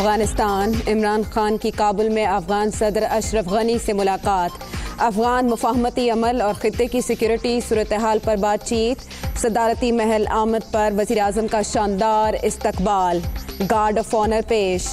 افغانستان، عمران خان کی کابل میں افغان صدر اشرف غنی سے ملاقات، افغان مفاہمتی عمل اور خطے کی سیکورٹی صورتحال پر بات چیت، صدارتی محل آمد پر وزیر اعظم کا شاندار استقبال، گارڈ آف آنر پیش۔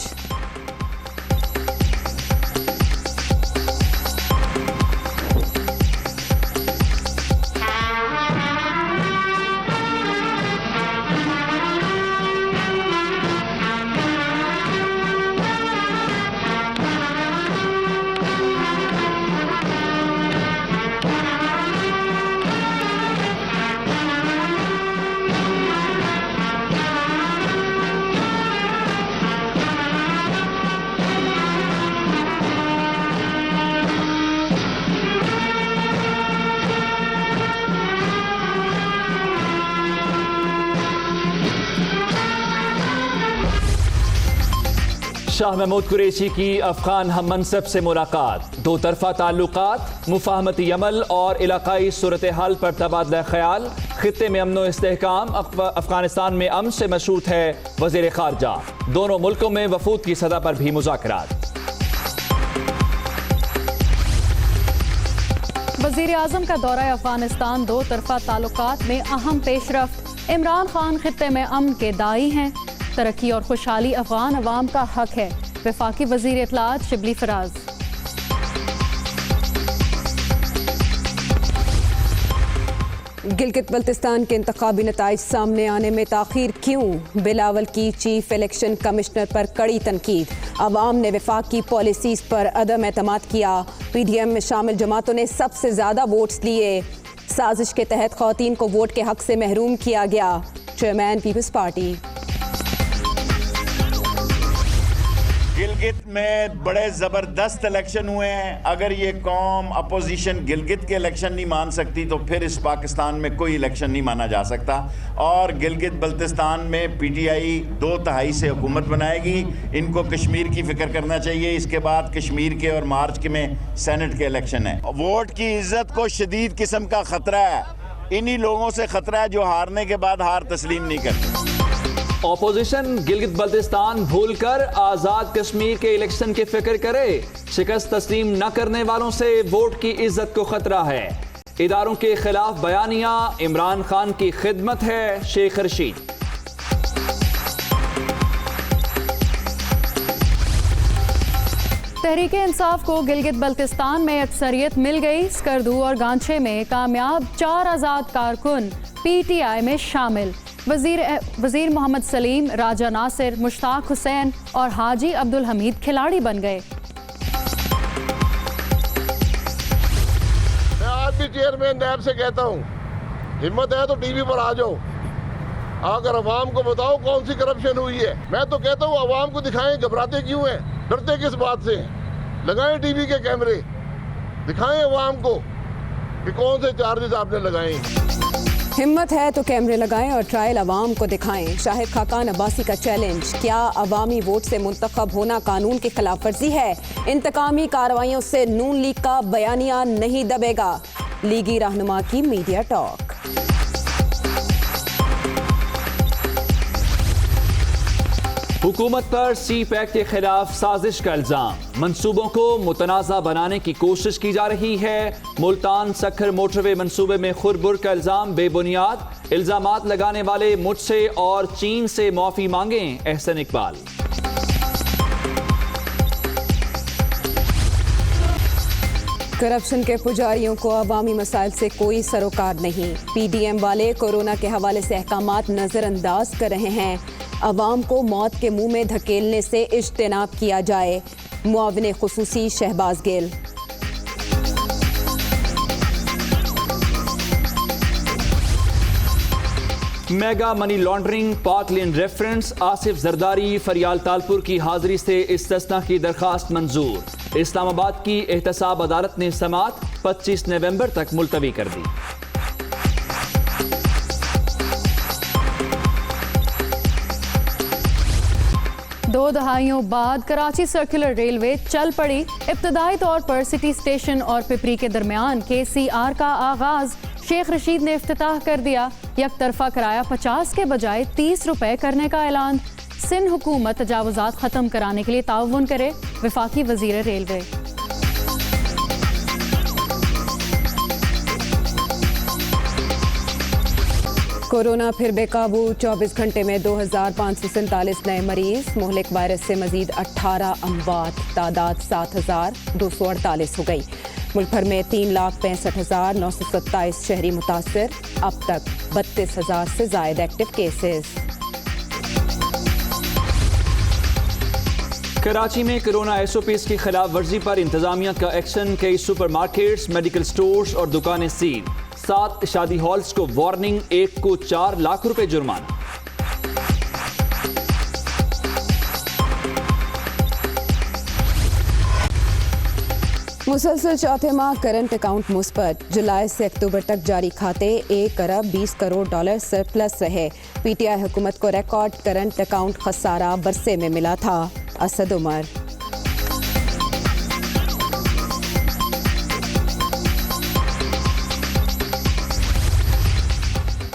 شاہ محمود قریشی کی افغان ہم منصب سے ملاقات، دو طرفہ تعلقات، مفاہمتی عمل اور علاقائی صورتحال پر تبادلہ خیال، خطے میں امن و استحکام، افغانستان میں امن سے مشروط ہے وزیر خارجہ، دونوں ملکوں میں وفود کی سطح پر بھی مذاکرات۔ وزیر اعظم کا دورہ افغانستان، دو طرفہ تعلقات میں اہم پیش رفت، عمران خان خطے میں امن کے داعی ہیں، ترقی اور خوشحالی افغان عوام کا حق ہے، وفاقی وزیر اطلاعات شبلی فراز۔ گلگت بلتستان کے انتخابی نتائج سامنے آنے میں تاخیر کیوں؟ بلاول کی چیف الیکشن کمشنر پر کڑی تنقید، عوام نے وفاق کی پالیسیز پر عدم اعتماد کیا، پی ڈی ایم میں شامل جماعتوں نے سب سے زیادہ ووٹس لیے، سازش کے تحت خواتین کو ووٹ کے حق سے محروم کیا گیا، چیئرمین پیپلز پارٹی۔ گلگت میں بڑے زبردست الیکشن ہوئے ہیں، اگر یہ قوم اپوزیشن گلگت کے الیکشن نہیں مان سکتی تو پھر اس پاکستان میں کوئی الیکشن نہیں مانا جا سکتا، اور گلگت بلتستان میں پی ٹی آئی 2/3 سے حکومت بنائے گی۔ ان کو کشمیر کی فکر کرنا چاہیے، اس کے بعد کشمیر کے اور مارچ کے میں سینٹ کے الیکشن ہیں۔ ووٹ کی عزت کو شدید قسم کا خطرہ ہے، انہی لوگوں سے خطرہ ہے جو ہارنے کے بعد ہار تسلیم نہیں کرتے۔ اپوزیشن گلگت بلتستان بھول کر آزاد کشمیر کے الیکشن کی فکر کرے، شکست تسلیم نہ کرنے والوں سے ووٹ کی عزت کو خطرہ ہے، اداروں کے خلاف بیانیہ عمران خان کی خدمت ہے، شیخ رشید۔ تحریک انصاف کو گلگت بلتستان میں اکثریت مل گئی، سکردو اور گانچے میں کامیاب 4 آزاد کارکن پی ٹی آئی میں شامل، وزیر محمد سلیم، راجہ ناصر، مشتاق حسین اور حاجی عبدالحمید کھلاڑی بن گئے۔ میں آج بھی چیئرمین نیب سے کہتا ہوں، ہمت ہے تو ٹی وی پر آ جاؤ، اگر عوام کو بتاؤ کون سی کرپشن ہوئی ہے۔ میں تو کہتا ہوں عوام کو دکھائیں، گھبراتے کیوں ہیں، ڈرتے کس بات سے ہیں؟ لگائیں ٹی وی کے کیمرے، دکھائیں عوام کو کہ کون سے چارجز آپ نے لگائے۔ ہمت ہے تو کیمرے لگائیں اور ٹرائل عوام کو دکھائیں، شاہد خاقان عباسی کا چیلنج، کیا عوامی ووٹ سے منتخب ہونا قانون کی خلاف ورزی ہے؟ انتقامی کارروائیوں سے نون لیگ کا بیانیہ نہیں دبے گا، لیگی رہنما کی میڈیا ٹاک۔ حکومت پر سی پیک کے خلاف سازش کا الزام، منصوبوں کو متنازع بنانے کی کوشش کی جا رہی ہے، ملتان سکھر موٹر وے منصوبے میں خربر کا الزام بے بنیاد، الزامات لگانے والے مجھ سے اور چین سے معافی مانگیں، احسن اقبال۔ کرپشن کے پجاریوں کو عوامی مسائل سے کوئی سروکار نہیں، پی ڈی ایم والے کورونا کے حوالے سے احکامات نظر انداز کر رہے ہیں، عوام کو موت کے منہ میں دھکیلنے سے اجتناب کیا جائے، معاون خصوصی شہباز گل۔ میگا منی لانڈرنگ پاک لین ریفرنس، آصف زرداری فریال تالپور کی حاضری سے استثناء کی درخواست منظور، اسلام آباد کی احتساب عدالت نے سماعت 25 نومبر تک ملتوی کر دی۔ 2 دہائیوں بعد کراچی سرکولر ریلوے چل پڑی، ابتدائی طور پر سٹی اسٹیشن اور پپری کے درمیان KCR کا آغاز، شیخ رشید نے افتتاح کر دیا، یک طرفہ کرایہ 50 کے بجائے 30 روپے کرنے کا اعلان، سندھ حکومت تجاوزات ختم کرانے کے لیے تعاون کرے، وفاقی وزیر ریلوے۔ کورونا پھر بے قابو، 24 گھنٹے میں 2547 نئے مریض، مہلک وائرس سے مزید 18 اموات، تعداد 7248 ہو گئی۔ ملک بھر میں 3,65,927 شہری متاثر، اب تک 32,000 سے زائد ایکٹیو کیسز۔ کراچی میں کورونا ایس او پیز کی خلاف ورزی پر انتظامیہ کا ایکشن، کئی سپر مارکیٹس، میڈیکل سٹورز اور دکانیں سیل، 7 شادی ہالز کو وارننگ، ایک کو 4 لاکھ روپے جرمانہ۔ مسلسل چوتھے ماہ کرنٹ اکاؤنٹ مثبت، جولائی سے اکتوبر تک جاری کھاتے 1 ارب 20 کروڑ ڈالر سرپلس رہے۔ پی ٹی آئی حکومت کو ریکارڈ کرنٹ اکاؤنٹ خسارہ برسے میں ملا تھا۔ اسد عمر۔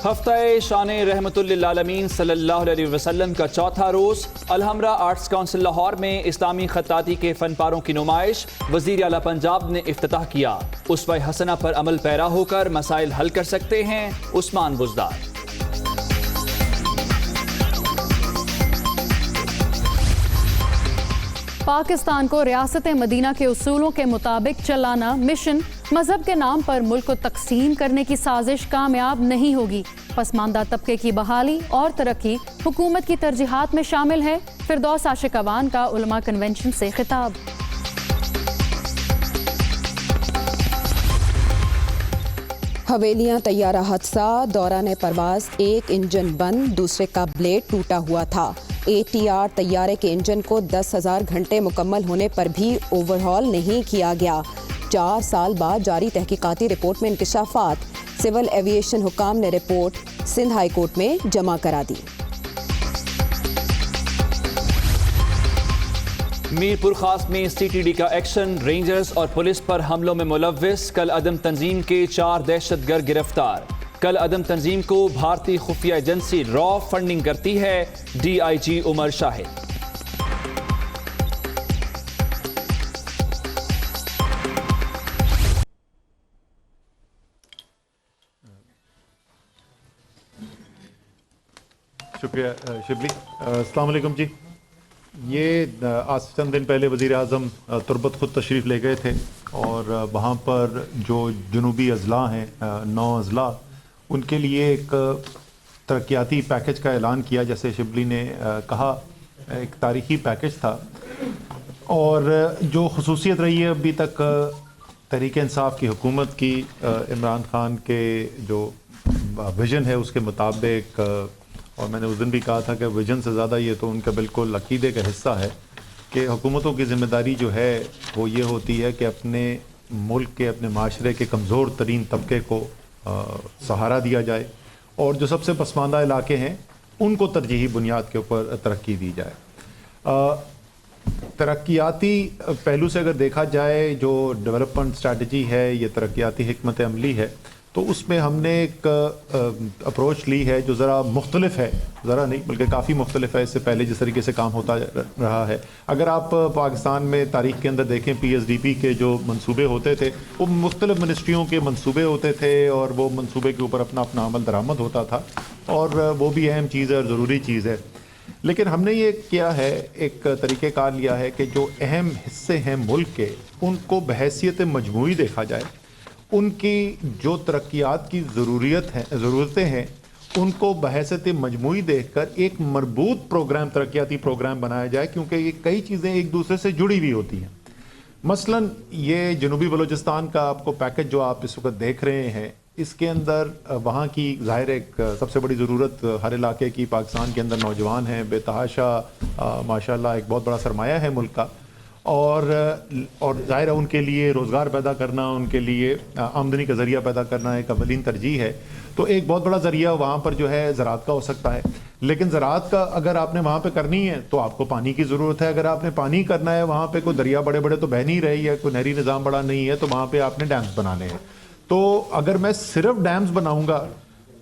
ہفتہ شان رحمت للعالمین صلی اللہ علیہ وسلم کا چوتھا روز، الحمرا آرٹس کونسل لاہور میں اسلامی خطاطی کے فن پاروں کی نمائش، وزیر اعلیٰ پنجاب نے افتتاح کیا۔ اسوہ حسنہ پر عمل پیرا ہو کر مسائل حل کر سکتے ہیں، عثمان بزدار۔ پاکستان کو ریاست مدینہ کے اصولوں کے مطابق چلانا مشن، مذہب کے نام پر ملک کو تقسیم کرنے کی سازش کامیاب نہیں ہوگی۔ پسماندہ طبقے کی بحالی اور ترقی حکومت کی ترجیحات میں شامل ہے، فردوس عاشق اوان کا علماء کنونشن سے خطاب۔ حویلیاں طیارہ حادثہ، دوران پرواز ایک انجن بند، دوسرے کا بلیڈ ٹوٹا ہوا تھا۔ ATR طیارے کے انجن کو 10,000 گھنٹے مکمل ہونے پر بھی اوور ہال نہیں کیا گیا۔ 4 سال بعد جاری تحقیقاتی رپورٹ میں انکشافات، سول ایویشن حکام نے رپورٹ سندھ ہائی کورٹ میں جمع کرا دی۔ میرپور خاص میں CTD کا ایکشن، رینجرز اور پولیس پر حملوں میں ملوث کل عدم تنظیم کے 4 دہشت گرد گرفتار۔ کل عدم تنظیم کو بھارتی خفیہ ایجنسی را فنڈنگ کرتی ہے، DIG عمر شاہد۔ شکریہ شبلی۔ السلام علیکم جی۔ یہ آج چند دن پہلے وزیر اعظم تربت خود تشریف لے گئے تھے، اور وہاں پر جو جنوبی اضلاع ہیں 9 اضلاع، ان کے لیے ایک ترقیاتی پیکج کا اعلان کیا، جیسے شبلی نے کہا ایک تاریخی پیکج تھا۔ اور جو خصوصیت رہی ہے ابھی تک تحریک انصاف کی حکومت کی، عمران خان کے جو ویژن ہے اس کے مطابق، اور میں نے اس دن بھی کہا تھا کہ ویژن سے زیادہ یہ تو ان کا بالکل عقیدے کا حصہ ہے کہ حکومتوں کی ذمہ داری جو ہے وہ یہ ہوتی ہے کہ اپنے ملک کے، اپنے معاشرے کے کمزور ترین طبقے کو سہارا دیا جائے، اور جو سب سے پسماندہ علاقے ہیں ان کو ترجیحی بنیاد کے اوپر ترقی دی جائے۔ ترقیاتی پہلو سے اگر دیکھا جائے، جو ڈیولپمنٹ اسٹریٹجی ہے، یہ ترقیاتی حکمت عملی ہے، تو اس میں ہم نے ایک اپروچ لی ہے جو ذرا مختلف ہے، ذرا نہیں بلکہ کافی مختلف ہے اس سے پہلے جس طریقے سے کام ہوتا رہا ہے۔ اگر آپ پاکستان میں تاریخ کے اندر دیکھیں، PSDP کے جو منصوبے ہوتے تھے وہ مختلف منسٹریوں کے منصوبے ہوتے تھے، اور وہ منصوبے کے اوپر اپنا عمل درآمد ہوتا تھا، اور وہ بھی اہم چیز ہے اور ضروری چیز ہے۔ لیکن ہم نے یہ کیا ہے، ایک طریقہ کار لیا ہے کہ جو اہم حصے ہیں ملک کے، ان کو بحیثیت مجموعی دیکھا جائے، ان کی جو ترقیات کی ضرورتیں ہیں ان کو بحیثیت مجموعی دیکھ کر ایک مربوط پروگرام، ترقیاتی پروگرام بنایا جائے، کیونکہ یہ کئی چیزیں ایک دوسرے سے جڑی ہوئی ہوتی ہیں۔ مثلا یہ جنوبی بلوچستان کا آپ کو پیکج جو آپ اس وقت دیکھ رہے ہیں، اس کے اندر وہاں کی ظاہر ایک سب سے بڑی ضرورت ہر علاقے کی، پاکستان کے اندر نوجوان ہیں، بے تحاشا ماشاءاللہ ایک بہت بڑا سرمایہ ہے ملک کا، اور ظاہر ہے ان کے لیے روزگار پیدا کرنا، ان کے لیے آمدنی کا ذریعہ پیدا کرنا ایک اولین ترجیح ہے۔ تو ایک بہت بڑا ذریعہ وہاں پر جو ہے زراعت کا ہو سکتا ہے، لیکن زراعت کا اگر آپ نے وہاں پہ کرنی ہے تو آپ کو پانی کی ضرورت ہے۔ اگر آپ نے پانی کرنا ہے، وہاں پہ کوئی دریا بڑے بڑے تو بہہ نہیں رہی ہے، کوئی نہری نظام بڑا نہیں ہے، تو وہاں پہ آپ نے ڈیمز بنانے ہیں۔ تو اگر میں صرف ڈیمز بناؤں گا